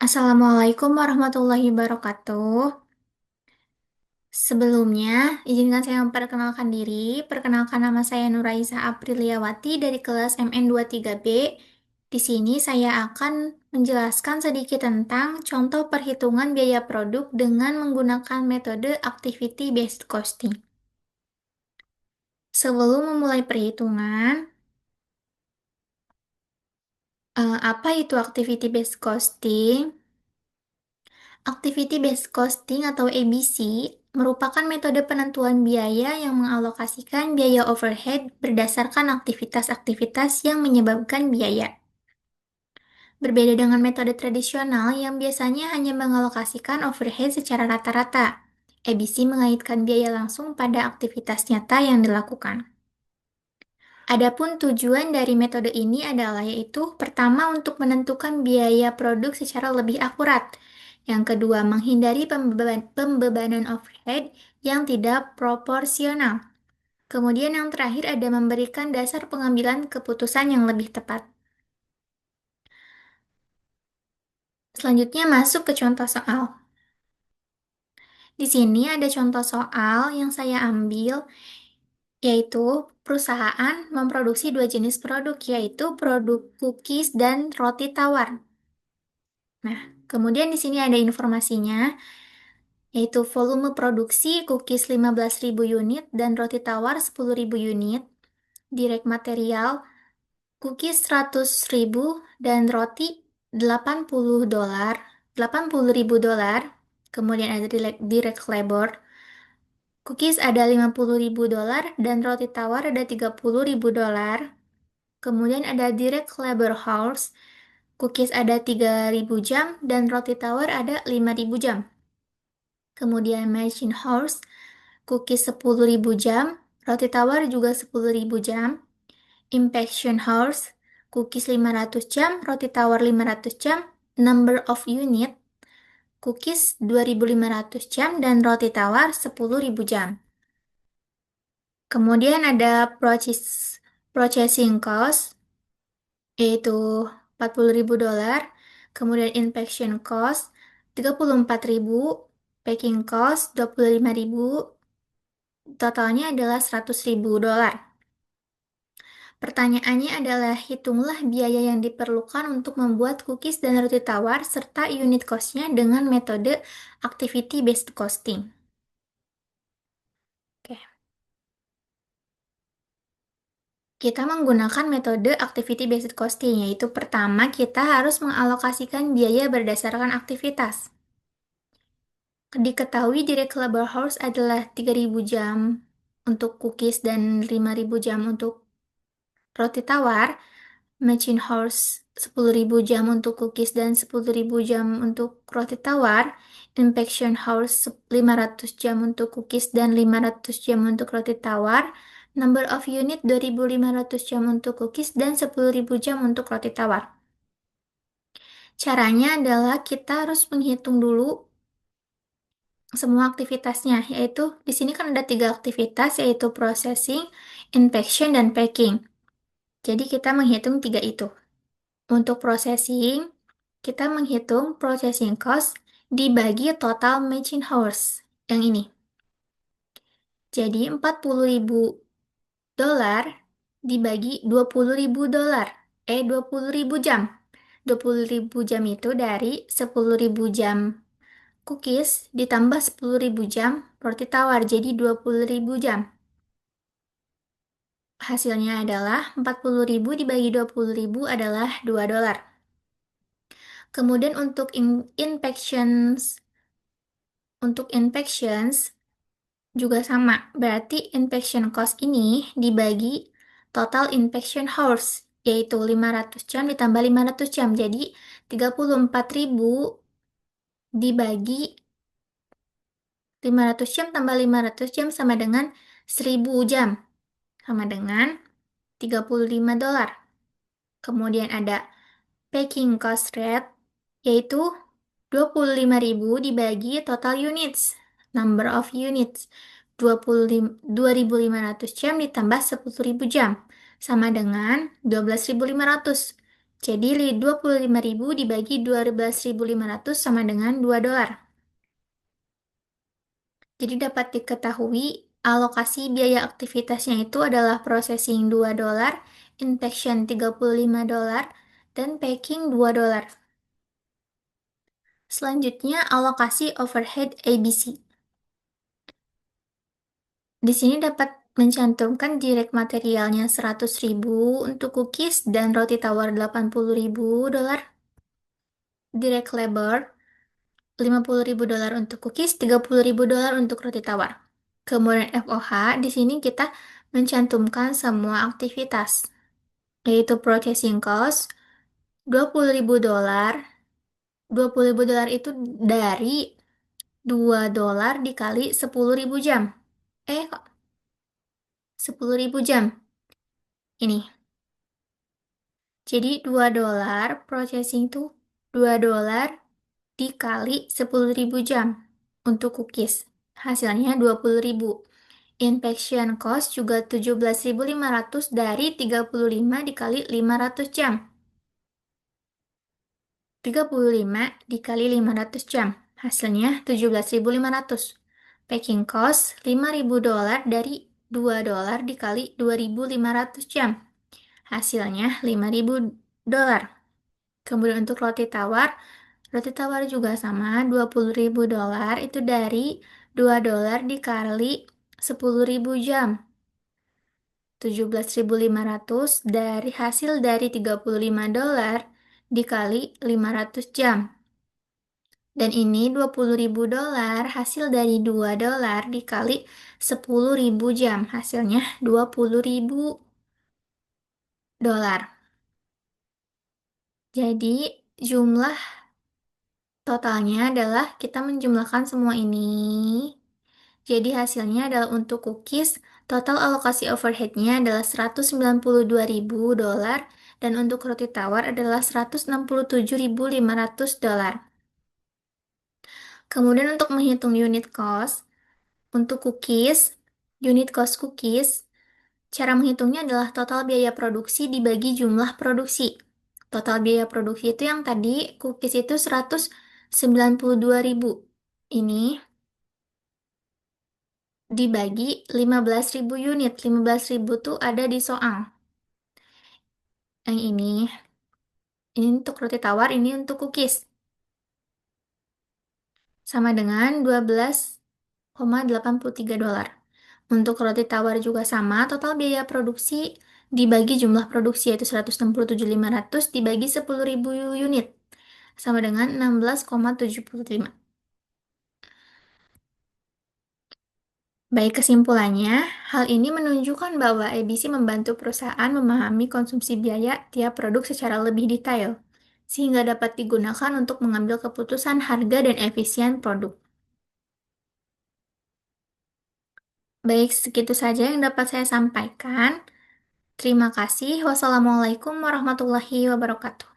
Assalamualaikum warahmatullahi wabarakatuh. Sebelumnya, izinkan saya memperkenalkan diri. Perkenalkan nama saya Nuraisa Apriliawati dari kelas MN23B. Di sini saya akan menjelaskan sedikit tentang contoh perhitungan biaya produk dengan menggunakan metode activity based costing. Sebelum memulai perhitungan, apa itu activity based costing? Activity Based Costing atau ABC merupakan metode penentuan biaya yang mengalokasikan biaya overhead berdasarkan aktivitas-aktivitas yang menyebabkan biaya. Berbeda dengan metode tradisional yang biasanya hanya mengalokasikan overhead secara rata-rata, ABC mengaitkan biaya langsung pada aktivitas nyata yang dilakukan. Adapun tujuan dari metode ini adalah yaitu pertama untuk menentukan biaya produk secara lebih akurat. Yang kedua, menghindari pembebanan overhead yang tidak proporsional. Kemudian yang terakhir ada memberikan dasar pengambilan keputusan yang lebih tepat. Selanjutnya masuk ke contoh soal. Di sini ada contoh soal yang saya ambil, yaitu perusahaan memproduksi dua jenis produk, yaitu produk cookies dan roti tawar. Nah, kemudian di sini ada informasinya, yaitu volume produksi cookies 15.000 unit dan roti tawar 10.000 unit, direct material cookies 100.000 dan roti 80 dolar, 80.000 dolar, kemudian ada direct labor, cookies ada 50.000 dolar dan roti tawar ada 30.000 dolar, kemudian ada direct labor hours, cookies ada 3.000 jam dan roti tawar ada 5.000 jam. Kemudian machine hours, cookies 10.000 jam, roti tawar juga 10.000 jam. Impaction hours, cookies 500 jam, roti tawar 500 jam. Number of unit, cookies 2.500 jam dan roti tawar 10.000 jam. Kemudian ada processing cost, yaitu 40.000 dolar. Kemudian inspection cost 34.000, packing cost 25.000, totalnya adalah 100.000 dolar. Pertanyaannya adalah hitunglah biaya yang diperlukan untuk membuat cookies dan roti tawar serta unit cost-nya dengan metode activity based costing. Oke. Kita menggunakan metode activity based costing, yaitu pertama kita harus mengalokasikan biaya berdasarkan aktivitas. Diketahui direct labor hours adalah 3.000 jam untuk cookies dan 5.000 jam untuk roti tawar. Machine hours 10.000 jam untuk cookies dan 10.000 jam untuk roti tawar. Inspection hours 500 jam untuk cookies dan 500 jam untuk roti tawar. Number of unit 2.500 jam untuk cookies dan 10.000 jam untuk roti tawar. Caranya adalah kita harus menghitung dulu semua aktivitasnya, yaitu di sini kan ada tiga aktivitas, yaitu processing, inspection, dan packing. Jadi kita menghitung tiga itu. Untuk processing, kita menghitung processing cost dibagi total machine hours. Yang ini. Jadi 40.000 dolar dibagi 20.000 dolar. 20.000 jam. 20.000 jam itu dari 10.000 jam cookies ditambah 10.000 jam roti tawar. Jadi 20.000 jam. Hasilnya adalah 40.000 dibagi 20.000 adalah 2 dolar. Kemudian untuk infections juga sama. Berarti infection cost ini dibagi total infection hours, yaitu 500 jam ditambah 500 jam. Jadi 34.000 dibagi 500 jam tambah 500 jam sama dengan 1.000 jam. Sama dengan 35 dolar. Kemudian ada packing cost rate, yaitu 25.000 dibagi total units, number of units, 2.500 jam ditambah 10.000 jam, sama dengan 12.500. Jadi 25.000 dibagi 12.500 sama dengan 2 dolar. Jadi dapat diketahui alokasi biaya aktivitasnya itu adalah processing 2 dolar, inspection 35 dolar, dan packing 2 dolar. Selanjutnya alokasi overhead ABC. Di sini dapat mencantumkan direct materialnya 100.000 untuk cookies dan roti tawar 80.000 dolar. Direct labor 50.000 dolar untuk cookies, 30.000 dolar untuk roti tawar. Kemudian FOH, di sini kita mencantumkan semua aktivitas, yaitu processing cost 20.000 dolar. 20.000 dolar itu dari 2 dolar dikali 10.000 jam. Kok 10.000 jam? Ini. Jadi 2 dolar processing itu 2 dolar dikali 10.000 jam untuk cookies. Hasilnya 20.000. Inspection cost juga 17.500 dari 35 dikali 500 jam. 35 dikali 500 jam. Hasilnya 17.500. Packing cost 5.000 dolar dari 2 dolar dikali 2.500 jam. Hasilnya 5.000 dolar. Kemudian untuk roti tawar juga sama 20.000 dolar itu dari 2 dolar dikali 10.000 jam. 17.500 dari hasil dari 35 dolar dikali 500 jam. Dan ini 20.000 dolar hasil dari 2 dolar dikali 10.000 jam. Hasilnya 20.000 dolar. Jadi jumlah totalnya adalah kita menjumlahkan semua ini. Jadi hasilnya adalah untuk cookies, total alokasi overheadnya adalah 192.000 dolar dan untuk roti tawar adalah 167.500 dolar. Kemudian untuk menghitung unit cost, untuk cookies, unit cost cookies, cara menghitungnya adalah total biaya produksi dibagi jumlah produksi. Total biaya produksi itu yang tadi cookies itu 192.000. Ini dibagi 15.000 unit. 15.000 tuh ada di soal. Yang ini untuk roti tawar, ini untuk cookies. Sama dengan 12,83 dolar. Untuk roti tawar juga sama, total biaya produksi dibagi jumlah produksi yaitu 167.500 dibagi 10.000 unit. Sama dengan 16,75. Baik, kesimpulannya, hal ini menunjukkan bahwa ABC membantu perusahaan memahami konsumsi biaya tiap produk secara lebih detail, sehingga dapat digunakan untuk mengambil keputusan harga dan efisien produk. Baik, segitu saja yang dapat saya sampaikan. Terima kasih. Wassalamualaikum warahmatullahi wabarakatuh.